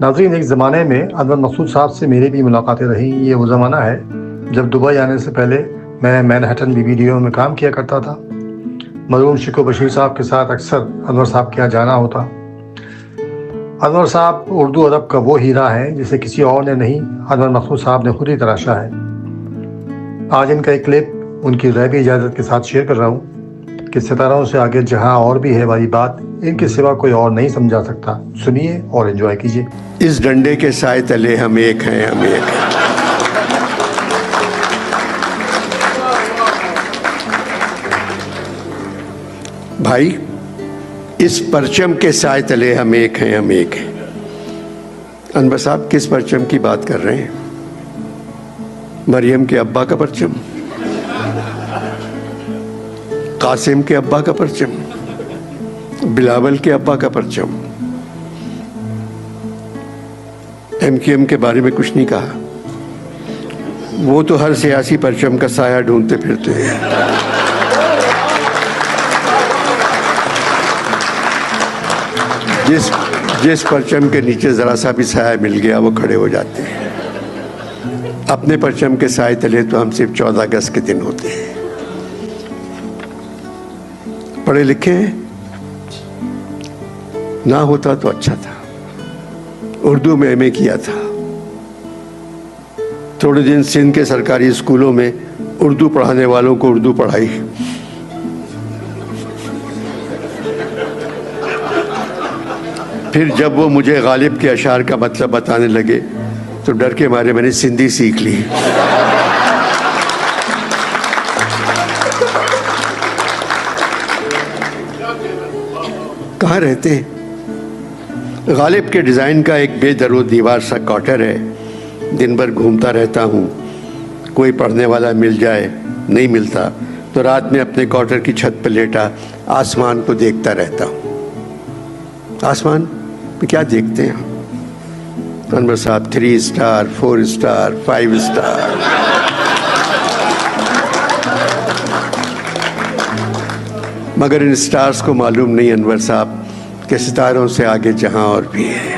नाज़रीन, एक ज़माने में अनवर मकसूद साहब से मेरी भी मुलाकातें रही। ये वो ज़माना है जब दुबई आने से पहले मैं मैनहट्टन वीडियो में काम किया करता था। मरहूम शिको बशीर साहब के साथ अक्सर अनवर साहब के यहाँ जाना होता। अनवर साहब उर्दू अदब का वो हीरा है जिसे किसी और ने नहीं, अनवर मकसूद साहब ने खुद ही तराशा है। आज इनका एक क्लिप उनकी गैबी इजाज़त के साथ शेयर कर रहा हूँ कि सितारों से आगे जहाँ और भी है वाली बात इनके सिवा कोई और नहीं समझा सकता। सुनिए और एंजॉय कीजिए। इस डंडे के साए तले हम एक हैं, हम एक हैं। भाई, इस परचम के साए तले हम एक हैं, हम एक हैं। अनवर साहब किस परचम की बात कर रहे हैं? मरियम के अब्बा का परचम, कासिम के अब्बा का परचम, बिलावल के अब्बा का परचम। MQM के बारे में कुछ नहीं कहा। वो तो हर सियासी परचम का साया ढूंढते फिरते हैं। जिस परचम के नीचे जरा सा भी साया मिल गया वो खड़े हो जाते हैं। अपने परचम के साए तले तो हम सिर्फ 14 अगस्त के दिन होते हैं। पढ़े लिखे हैं, ना होता तो अच्छा था। उर्दू में MA किया था। थोड़े दिन सिंध के सरकारी स्कूलों में उर्दू पढ़ाने वालों को उर्दू पढ़ाई। फिर जब वो मुझे गालिब के अशार का मतलब बताने लगे तो डर के मारे मैंने सिंधी सीख ली। कहाँ रहते हैं? गालिब के डिज़ाइन का एक बेदरो दीवार सा क्वार्टर है। दिन भर घूमता रहता हूँ। कोई पढ़ने वाला मिल जाए, नहीं मिलता तो रात में अपने क्वार्टर की छत पर लेटा आसमान को देखता रहता हूँ। आसमान में क्या देखते हैं अनवर साहब? 3 स्टार, 4 स्टार, 5 स्टार। मगर इन स्टार्स को मालूम नहीं अनवर साहब के सितारों से आगे जहां और भी है।